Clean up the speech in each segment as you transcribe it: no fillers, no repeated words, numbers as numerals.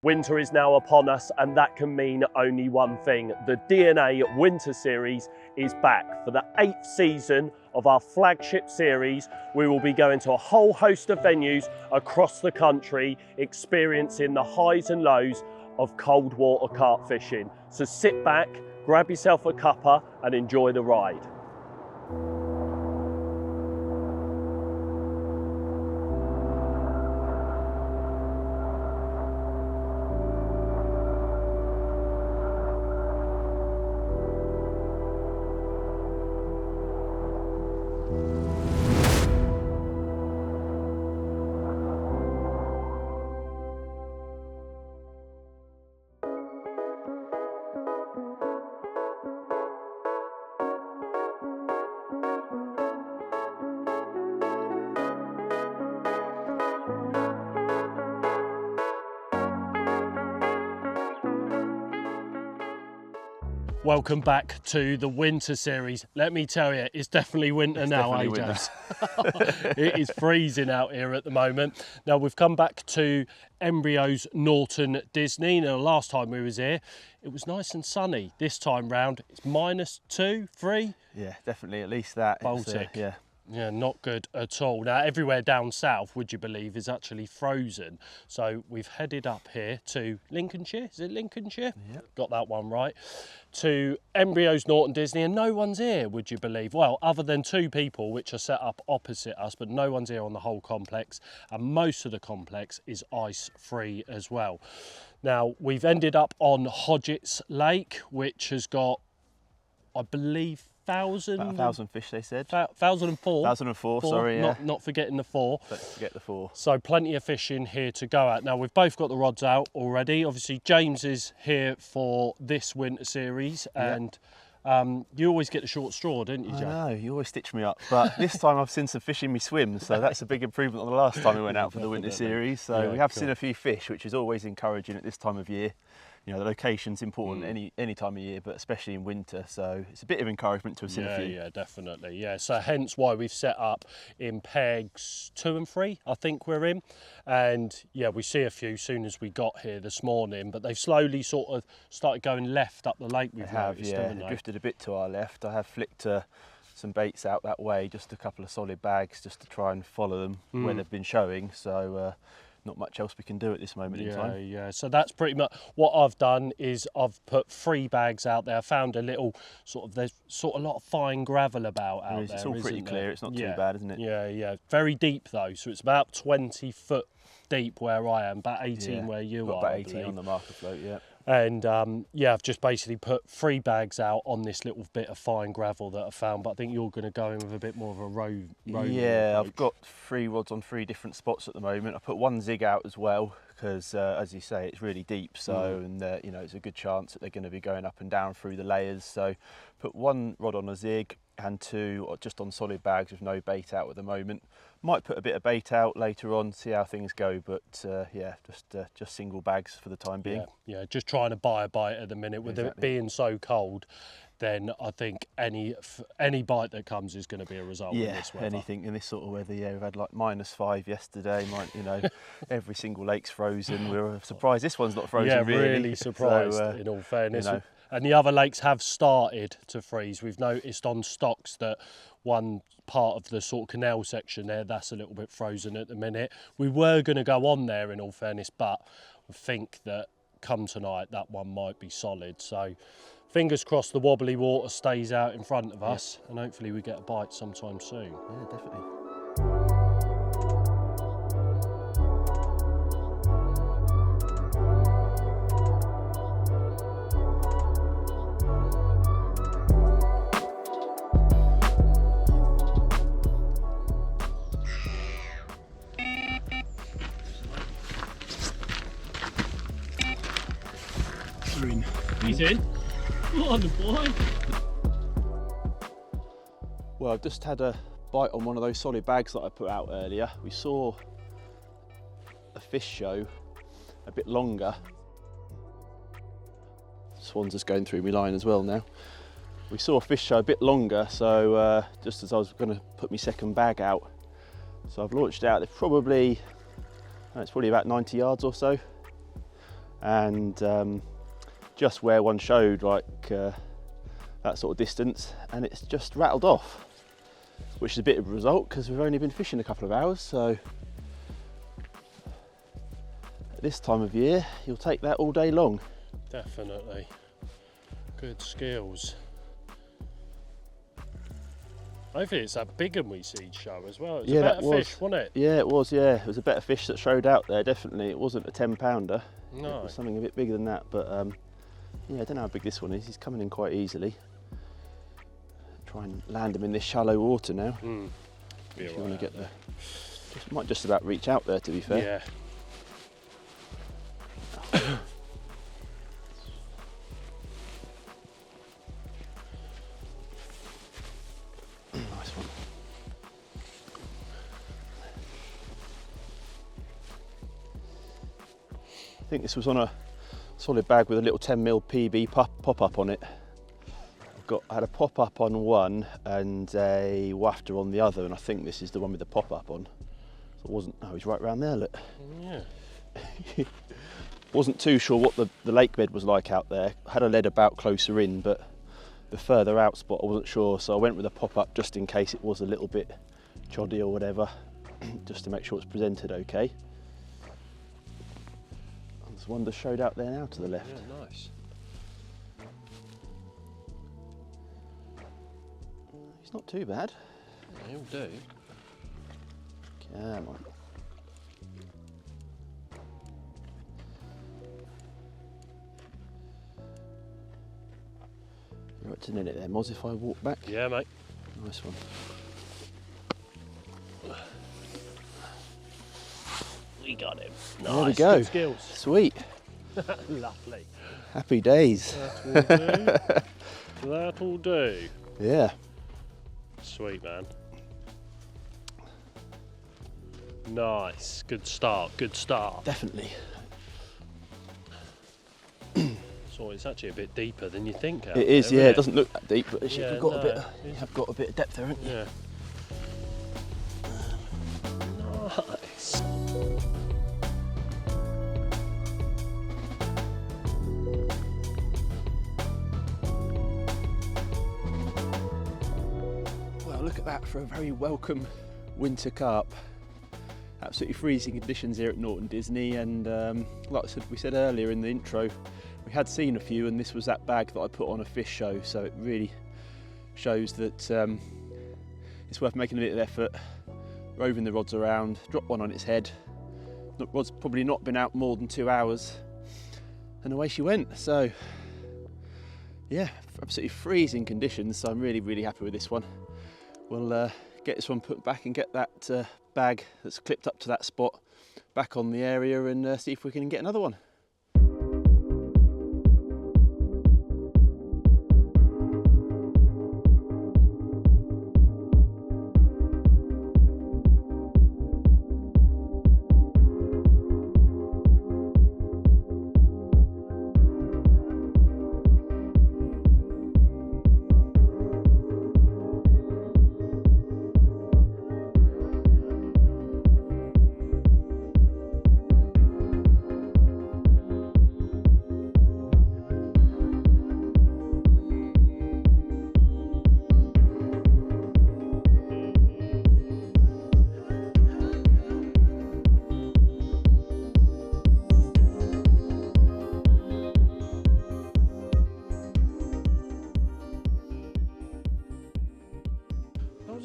Winter is now upon us, and that can mean only one thing. The DNA Winter Series is back. For the 8th season of our flagship series, we will be going to a whole host of venues across the country, experiencing the highs and lows of cold water carp fishing. So sit back, grab yourself a cuppa and enjoy the ride. Welcome back to the Winter Series. Let me tell you, it's definitely winter now, James? It is freezing out here at the moment. Now, we've come back to Embryo's Norton Disney. Now, last time we was here, it was nice and sunny. This time round, it's -2, 3. Yeah, definitely, at least that. Baltic. Yeah. Yeah, not good at all. Now, everywhere down south, would you believe, is actually frozen. So we've headed up here to Lincolnshire. Is it Lincolnshire? Yep. Got that one right. To Embryo's Norton Disney, and no one's here, would you believe? Well, other than 2 people which are set up opposite us, but no one's here on the whole complex. And most of the complex is ice-free as well. Now, we've ended up on Hodgett's Lake, which has got, I believe, About 1,000 fish, they said. 1,004. 1,004, sorry, yeah. Not forgetting the 4. Don't forget the 4. So plenty of fishing here to go at. Now, we've both got the rods out already. Obviously, James is here for this winter series, and you always get the short straw, don't you, James? I know, you always stitch me up. But this time I've seen some fish in me swims, so that's a big improvement on the last time we went out for the winter series. So Yeah, we have cool. seen a few fish, which is always encouraging at this time of year. You know, the location's important any time of year, but especially in winter. So it's a bit of encouragement to have seen a few. Yeah, definitely. Yeah, so hence why we've set up in pegs 2 and 3, I think we're in. And yeah, we see a few soon as we got here this morning, but they've slowly sort of started going left up the lake. We've noticed, yeah, haven't they? drifted a bit to our left. I have flicked some baits out that way, just a couple of solid bags, just to try and follow them where they've been showing. So not much else we can do at this moment in time. Yeah, so that's pretty much what I've done. Is I've put 3 bags out there. I found a little there's a lot of fine gravel about out there. It's all pretty clear, it's not too bad, isn't it? Yeah, very deep though, so it's about 20 foot deep where I am, about 18 where you are. About 18 on the marker float, yeah. And I've just basically put 3 bags out on this little bit of fine gravel that I found, but I think you're going to go in with a bit more of a row. Yeah, I've got 3 rods on 3 different spots at the moment. I put 1 zig out as well because, as you say, it's really deep. So, and you know, it's a good chance that they're going to be going up and down through the layers. So, put 1 rod on a zig and 2 just on solid bags with no bait out at the moment. Might put a bit of bait out later on, see how things go, but yeah, just single bags for the time being. Yeah, just trying to buy a bite at the minute. With it being so cold, then I think any bite that comes is going to be a result of this weather. Anything in this sort of weather. Yeah, we've had like -5 yesterday. You know, every single lake's frozen. We were surprised this one's not frozen. Yeah, really surprised. So, in all fairness, you know. And the other lakes have started to freeze. We've noticed on stocks that one part of the sort of canal section there, that's a little bit frozen at the minute. We were going to go on there in all fairness, but I think that come tonight that one might be solid. So fingers crossed the wobbly water stays out in front of us, and hopefully we get a bite sometime soon. Yeah, definitely. He's in. Oh, the boy. Well, I've just had a bite on one of those solid bags that I put out earlier. We saw a fish show a bit longer. Swans just going through my line as well now. We saw a fish show a bit longer, so just as I was going to put my second bag out, so I've launched out. It's probably about 90 yards or so. and just where one showed like that sort of distance, and it's just rattled off, which is a bit of a result because we've only been fishing a couple of hours. So at this time of year, you'll take that all day long. Definitely. Good skills. Hopefully it's that big one we see show as well. It was a better fish, wasn't it? Yeah, it was, yeah. It was a better fish that showed out there, definitely. It wasn't a 10-pounder. No. It was something a bit bigger than that, but yeah, I don't know how big this one is. He's coming in quite easily. Try and land him in this shallow water now. If you want to get there. Might just about reach out there, to be fair. Yeah. Nice one. I think this was on a solid bag with a little 10mm PB pop-up on it. I had a pop-up on one and a wafter on the other, and I think this is the one with the pop-up on. So it wasn't, oh, he's right round there, look. Yeah. Wasn't too sure what the lake bed was like out there. I had a lead about closer in, but the further out spot I wasn't sure, so I went with a pop-up just in case it was a little bit choddy or whatever, just to make sure it's presented okay. And there's one that showed out there now to the left. Yeah, nice. He's not too bad. He'll do. Come on. You're right to net it there, Moz, if I walk back. Yeah, mate. Nice one. We got him. Nice. There we go. Good skills. Sweet. Lovely. Happy days. That will do. That'll do. Yeah. Sweet, man. Nice. Good start. Good start. Definitely. So it's actually a bit deeper than you think. It is, there, yeah. isn't It doesn't look that deep, but Yeah, you've got no, a bit. it is. You've got a bit of depth there, haven't you? Yeah. Nice. Well, look at that for a very welcome winter carp. Absolutely freezing conditions here at Norton Disney, and like we said earlier in the intro, we had seen a few, and this was that bag that I put on a fish show, so it really shows that it's worth making a bit of effort, roving the rods around, drop one on its head. The rod's probably not been out more than 2 hours, and away she went. So yeah, absolutely freezing conditions, so I'm really happy with this one. We'll get this one put back and get that bag that's clipped up to that spot back on the area, and see if we can get another one.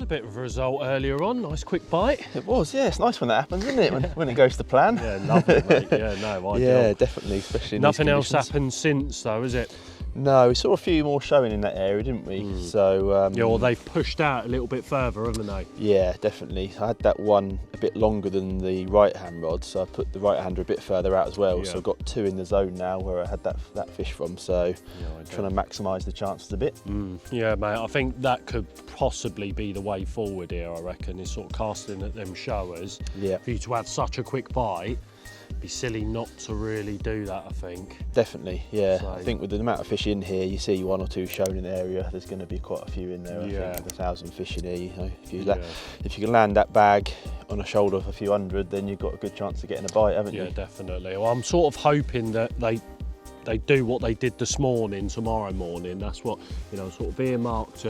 Bit of a result earlier on. Nice quick bite. It was, yeah. It's nice when that happens, isn't it? When it goes to plan. Yeah, lovely, mate. Yeah, no, ideal. Yeah, definitely, especially in Nothing these else conditions. happened since, though, is it? No, we saw a few more showing in that area, didn't we? So Yeah, well, they've pushed out a little bit further, haven't they? yeah, definitely. I had that one a bit longer than the right-hand rod, so I put the right-hander a bit further out as well. Yeah. So I've got two in the zone now where I had that fish from. So trying to maximise the chances a bit. Yeah, mate. I think that could possibly be the way forward here. I reckon is sort of casting at them showers. Yeah. For you to have such a quick bite, be silly not to really do that, I think. Definitely, yeah. So, I think with the amount of fish in here, you see 1 or 2 shown in the area, there's going to be quite a few in there. I think with 1,000 fish in here, you know, if you can land that bag on a shoulder of a few hundred, then you've got a good chance of getting a bite, haven't you? Yeah, definitely. Well, I'm sort of hoping that they do what they did this morning, tomorrow morning. That's what, you know, sort of earmarked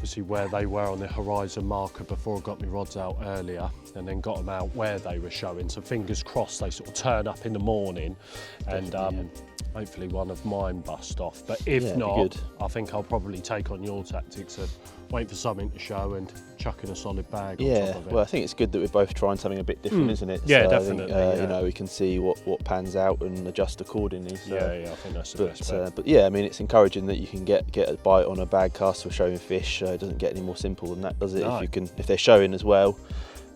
obviously where they were on the horizon marker before I got my rods out earlier, and then got them out where they were showing. So fingers crossed they sort of turn up in the morning, and hopefully one of mine bust off. But if not, I think I'll probably take on your tactics of wait for something to show and chuck in a solid bag on top of it. Well, I think it's good that we're both trying something a bit different, isn't it? Yeah, so definitely. I think, you know, we can see what pans out and adjust accordingly. So. Yeah, I think that's the best bet. But yeah, I mean, it's encouraging that you can get a bite on a bag cast for showing fish. It doesn't get any more simple than that, does it? No. If they're showing as well,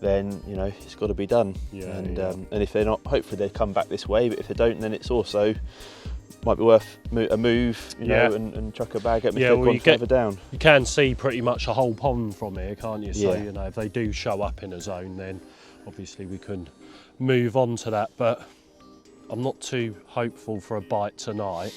then you know it's got to be done. And if they're not, hopefully they come back this way. But if they don't, then it's also might be worth a move, you know, and chuck a bag at them if they've gone further down. You can see pretty much a whole pond from here, can't you? So, Yeah. you know, if they do show up in a zone, then obviously we can move on to that. But I'm not too hopeful for a bite tonight,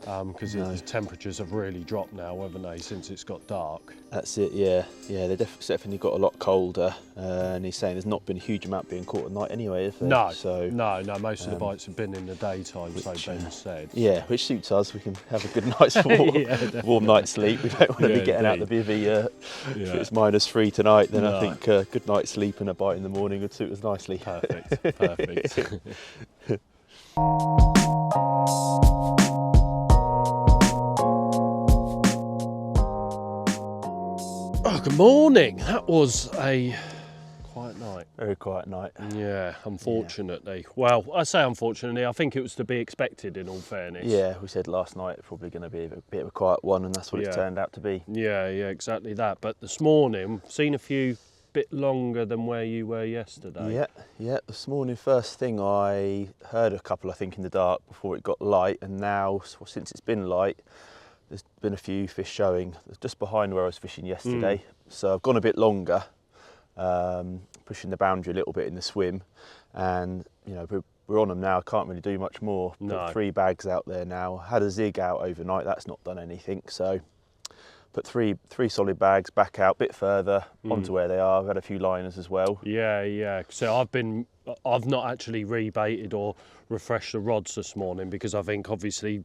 because the temperatures have really dropped now, haven't they, since it's got dark? That's it, yeah. They definitely got a lot colder, and he's saying there's not been a huge amount being caught at night anyway, have there? No, so, no, most of the bites have been in the daytime, so Ben said. Yeah, which suits us. We can have a good night's warm night's sleep. We don't want to be getting out the bivvy if it's -3 tonight, then I think a good night's sleep and a bite in the morning would suit us nicely. Perfect. Oh, good morning. That was a quiet night. Very quiet night. Yeah, unfortunately. Yeah. Well, I say unfortunately, I think it was to be expected in all fairness. Yeah, we said last night it's probably going to be a bit of a quiet one, and that's what it's turned out to be. Yeah, exactly that. But this morning, seen a few bit longer than where you were yesterday. Yeah. This morning, first thing, I heard a couple, I think, in the dark before it got light, and now, since it's been light, there's been a few fish showing just behind where I was fishing yesterday. So I've gone a bit longer, pushing the boundary a little bit in the swim, and you know we're on them now. I can't really do much more. Put 3 bags out there now. Had a zig out overnight. That's not done anything. So put three solid bags back out a bit further onto where they are. I've had a few liners as well. Yeah. So I've not actually rebaited or refreshed the rods this morning, because I think obviously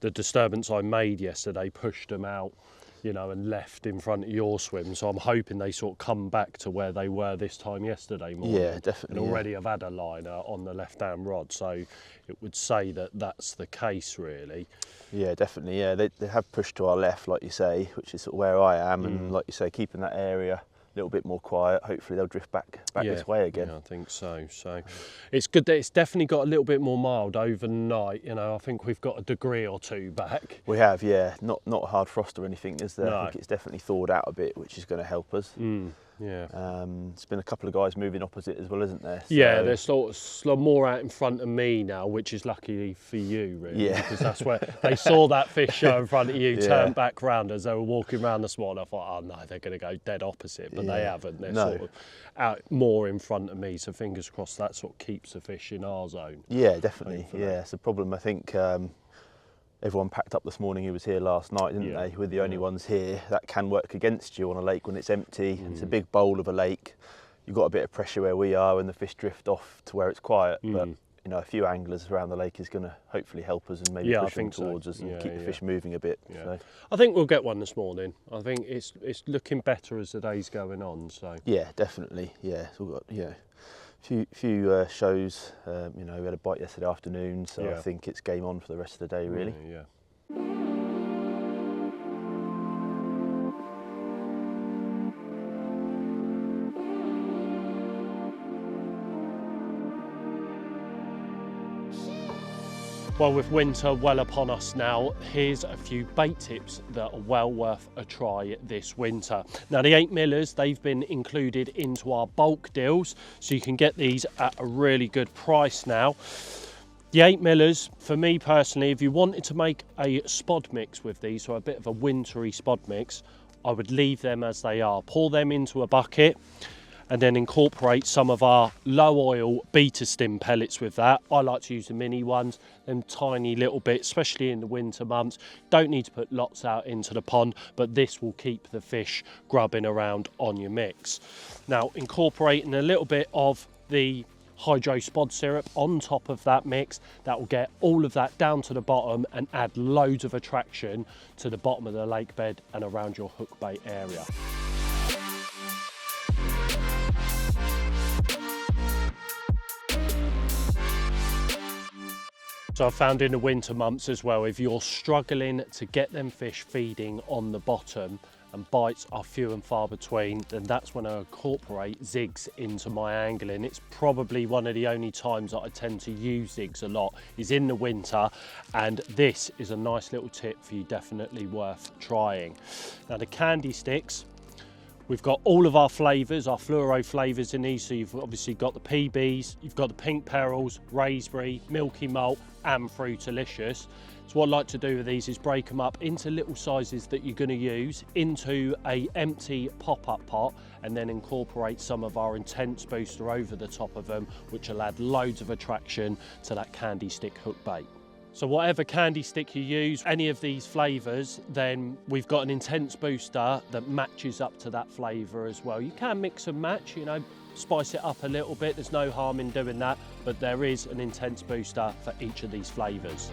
the disturbance I made yesterday pushed them out, you know, and left in front of your swim. So I'm hoping they sort of come back to where they were this time yesterday morning. Yeah, definitely. And already I've had a liner on the left-hand rod, so it would say that that's the case, really. Yeah, definitely. Yeah, they have pushed to our left, like you say, which is sort of where I am, and like you say, keeping that area a little bit more quiet. Hopefully they'll drift back this way again. Yeah, I think so. So it's good that it's definitely got a little bit more mild overnight. You know, I think we've got a degree or 2 back. We have, yeah. Not a hard frost or anything, is there? No. I think it's definitely thawed out a bit, which is going to help us. Yeah. There's been a couple of guys moving opposite as well, isn't there? So, yeah, they're sort of more out in front of me now, which is lucky for you, really. Yeah. Because that's where they saw that fish show in front of you, turned back round as they were walking around this morning. I thought, oh no, they're going to go dead opposite, but they haven't. They're sort of out more in front of me, so fingers crossed that sort of keeps the fish in our zone. Yeah, definitely. Yeah, it's a problem. I think everyone packed up this morning who was here last night, didn't they? We're the only ones here. That can work against you on a lake when it's empty. It's a big bowl of a lake. You've got a bit of pressure where we are, and the fish drift off to where it's quiet. But you know, a few anglers around the lake is going to hopefully help us and maybe push them towards us and keep the fish moving a bit. Yeah. So. I think we'll get one this morning. I think it's looking better as the day's going on. So yeah, definitely. Yeah, so we've got few shows. You know, we had a bite yesterday afternoon, so I think it's game on for the rest of the day, really. Yeah. Well, with winter well upon us now, here's a few bait tips that are well worth a try this winter. Now, the 8 millers, they've been included into our bulk deals, so you can get these at a really good price now. The 8 millers, for me personally, if you wanted to make a spod mix with these, so a bit of a wintry spod mix, I would leave them as they are. Pour them into a bucket, and then incorporate some of our low oil beta stim pellets with that. I like to use the mini ones, them tiny little bits, especially in the winter months. Don't need to put lots out into the pond, but this will keep the fish grubbing around on your mix. Now, incorporating a little bit of the hydro spod syrup on top of that mix, that will get all of that down to the bottom and add loads of attraction to the bottom of the lake bed and around your hook bait area. So I found in the winter months as well, if you're struggling to get them fish feeding on the bottom and bites are few and far between, then that's when I incorporate zigs into my angling. It's probably one of the only times that I tend to use zigs a lot is in the winter, and this is a nice little tip for you, definitely worth trying. Now the candy sticks, we've got all of our flavours, our fluoro flavours in these. So you've obviously got the PBs, you've got the pink perils, raspberry, milky malt and fruitalicious. So what I like to do with these is break them up into little sizes that you're going to use into a empty pop-up pot, and then incorporate some of our intense booster over the top of them, which will add loads of attraction to that candy stick hook bait. So whatever candy stick you use, any of these flavours, then we've got an intense booster that matches up to that flavour as well. You can mix and match, you know, spice it up a little bit, there's no harm in doing that, but there is an intense booster for each of these flavours.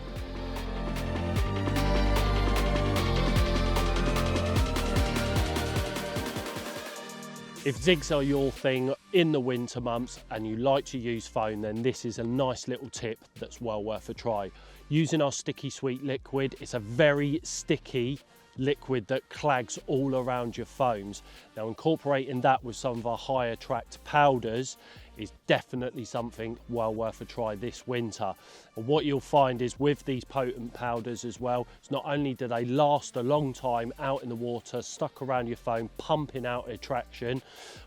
If zigs are your thing in the winter months and you like to use foam, then this is a nice little tip that's well worth a try. Using our sticky sweet liquid, it's a very sticky liquid that clags all around your foams. Now incorporating that with some of our high attract powders is definitely something well worth a try this winter. And what you'll find is with these potent powders as well, it's not only do they last a long time out in the water, stuck around your foam, pumping out attraction,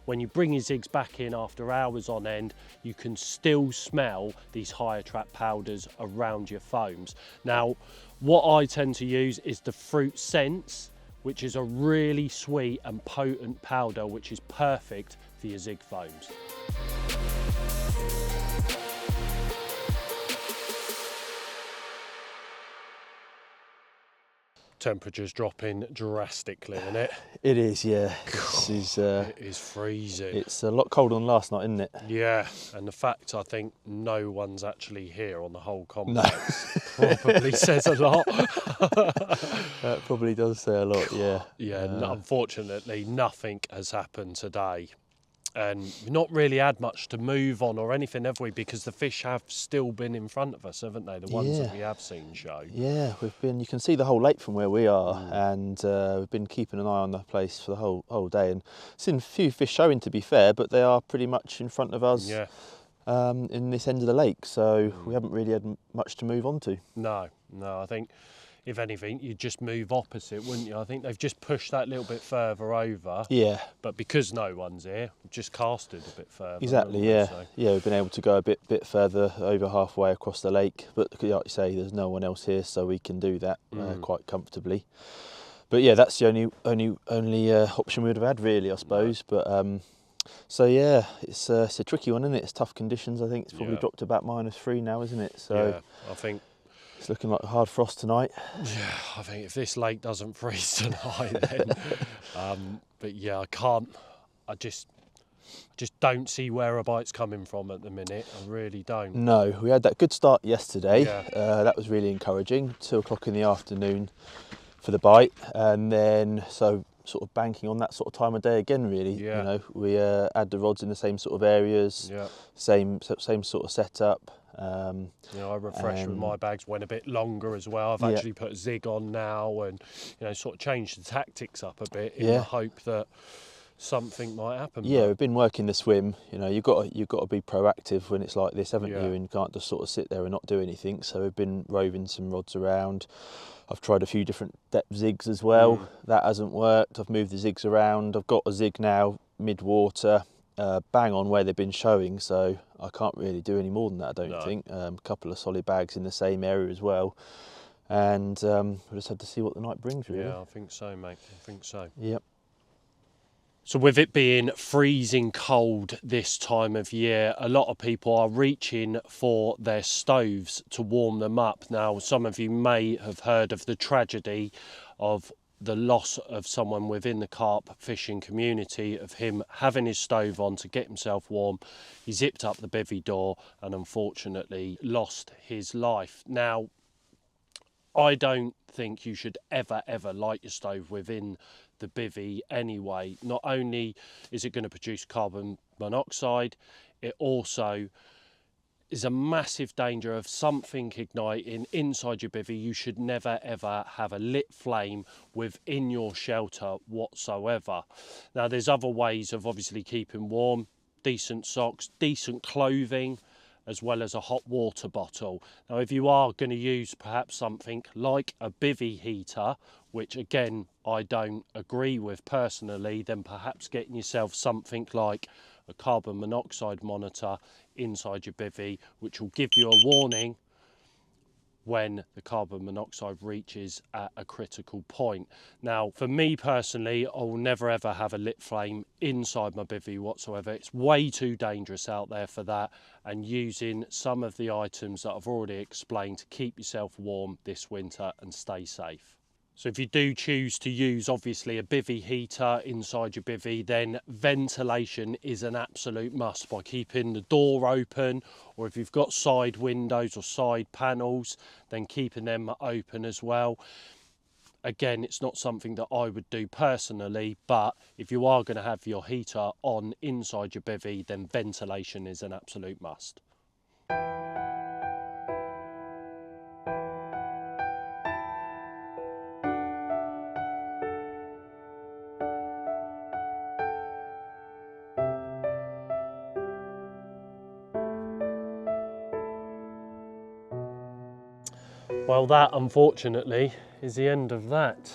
when you bring your zigs back in after hours on end, you can still smell these high attract powders around your foams. Now, what I tend to use is the Fruit Sense, which is a really sweet and potent powder, which is perfect for your zig foams. Temperature's dropping drastically, isn't it? It is, yeah. It is freezing. It's a lot colder than last night, isn't it? Yeah, and the fact I think no one's actually here on the whole complex probably says a lot. That probably does say a lot, yeah. Yeah, unfortunately nothing has happened today. And we've not really had much to move on or anything, have we? Because the fish have still been in front of us, haven't they? The ones that we have seen show. Yeah, you can see the whole lake from where we are, and we've been keeping an eye on the place for the whole day, and seen a few fish showing, to be fair, but they are pretty much in front of us in this end of the lake, so we haven't really had much to move on to. No, I think if anything, you'd just move opposite, wouldn't you? I think they've just pushed that little bit further over. Yeah. But because no one's here, we've just casted a bit further. Exactly, yeah. So. Yeah, we've been able to go a bit further, over halfway across the lake. But like you say, there's no one else here, so we can do that quite comfortably. But yeah, that's the only option we would have had, really, I suppose. But so yeah, it's a tricky one, isn't it? It's tough conditions. I think it's probably dropped to about -3 now, isn't it? So yeah, I think it's looking like a hard frost tonight. Yeah, I think if this lake doesn't freeze tonight, then. But yeah, I just don't see where a bite's coming from at the minute. I really don't. No, we had that good start yesterday. Yeah. That was really encouraging. 2 o'clock in the afternoon for the bite, and then so sort of banking on that sort of time of day again, really. Yeah. You know, we had the rods in the same sort of areas, same sort of setup. You know, I refreshed with my bags, went a bit longer as well. I've actually put a zig on now, and you know, sort of changed the tactics up a bit in the hope that something might happen. Yeah, we've been working the swim. You know, you've got to be proactive when it's like this, haven't you? And you can't just sort of sit there and not do anything. So we've been roving some rods around. I've tried a few different depth zigs as well. That hasn't worked. I've moved the zigs around. I've got a zig now mid-water. Bang on where they've been showing, so I can't really do any more than that, I don't think. A couple of solid bags in the same area as well, and we just had to see what the night brings, really. Yeah, I think so, mate. I think so. Yep. So with it being freezing cold this time of year, a lot of people are reaching for their stoves to warm them up. Now, some of you may have heard of the tragedy of the loss of someone within the carp fishing community, of him having his stove on to get himself warm. He zipped up the bivvy door and unfortunately lost his life. Now, I don't think you should ever light your stove within the bivvy anyway. Not only is it going to produce carbon monoxide, it also is a massive danger of something igniting inside your bivvy. You should never ever have a lit flame within your shelter whatsoever. Now, there's other ways of obviously keeping warm: decent socks, decent clothing, as well as a hot water bottle. Now, if you are going to use perhaps something like a bivvy heater, which again I don't agree with personally, then perhaps getting yourself something like a carbon monoxide monitor inside your bivvy, which will give you a warning when the carbon monoxide reaches at a critical point. Now, for me personally, I will never ever have a lit flame inside my bivvy whatsoever. It's way too dangerous out there for that, and using some of the items that I've already explained to keep yourself warm this winter and stay safe. So if you do choose to use obviously a bivvy heater inside your bivvy, then ventilation is an absolute must by keeping the door open, or if you've got side windows or side panels, then keeping them open as well. Again, it's not something that I would do personally, but if you are going to have your heater on inside your bivvy, then ventilation is an absolute must. Well, that unfortunately is the end of that.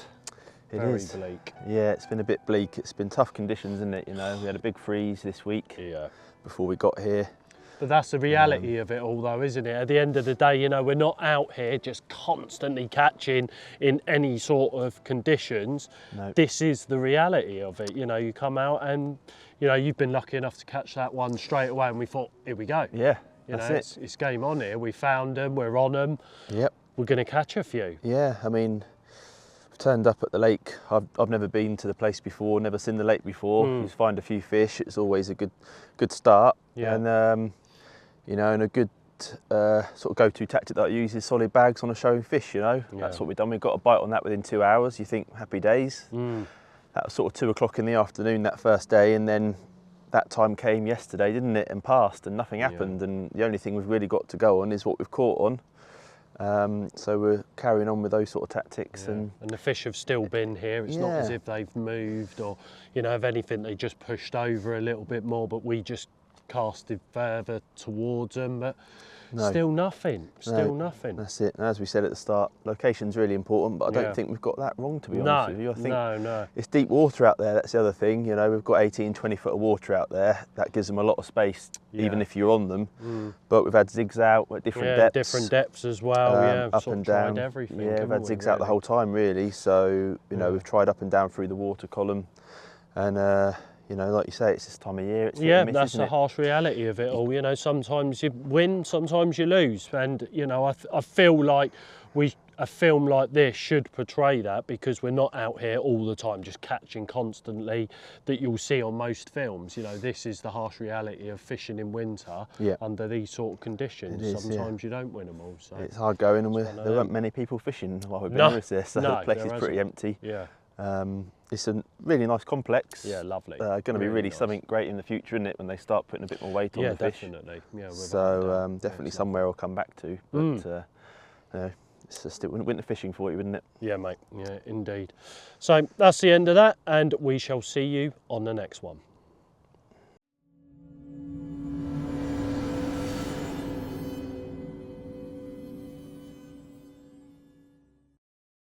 Very bleak. Yeah, it's been a bit bleak. It's been tough conditions, isn't it? You know, we had a big freeze this week before we got here. But that's the reality of it all though, isn't it? At the end of the day, you know, we're not out here just constantly catching in any sort of conditions. No. This is the reality of it. You know, you come out and, you know, you've been lucky enough to catch that one straight away and we thought, here we go. Yeah, It's game on here. We found them, we're on them. Yep. We're going to catch a few. Yeah, I mean, I've turned up at the lake. I've never been to the place before, never seen the lake before. You find a few fish. It's always a good start. Yeah. And you know, and a good sort of go-to tactic that I use is solid bags on a showing fish. You know, that's what we've done. We got a bite on that within 2 hours. You think happy days. That was sort of 2 o'clock in the afternoon that first day, and then that time came yesterday, didn't it? And passed, and nothing happened. And the only thing we've really got to go on is what we've caught on. So we're carrying on with those sort of tactics, and the fish have still been here. It's not as if they've moved, or, you know, if anything, they just pushed over a little bit more, but we just casted further towards them. But still nothing. Nothing. That's it. And as we said at the start, location's really important, but I don't think we've got that wrong, to be honest with you. I think it's deep water out there. That's the other thing. You know, we've got 18-20 foot of water out there. That gives them a lot of space, even if you're on them. But we've had zigs out at different depths. Different depths as well. Up and down. Everything. Yeah, we've had zigs out the whole time, really. So you know, we've tried up and down through the water column, and you know, like you say, it's this time of year. It's that's the harsh reality of it all. You know, sometimes you win, sometimes you lose, and you know, I feel like a film like this should portray that, because we're not out here all the time just catching constantly that you'll see on most films. You know, this is the harsh reality of fishing in winter under these sort of conditions. Sometimes you don't win them all. So it's hard going, and there weren't many people fishing while we've been with this, so the place is pretty empty. It's a really nice complex. Yeah, lovely. Going to be really nice. Something great in the future, isn't it, when they start putting a bit more weight on the fish? Definitely. Yeah, so definitely somewhere I'll come back to. But you know, it's just winter fishing for you, isn't it? Yeah, mate. Yeah, indeed. So that's the end of that, and we shall see you on the next one.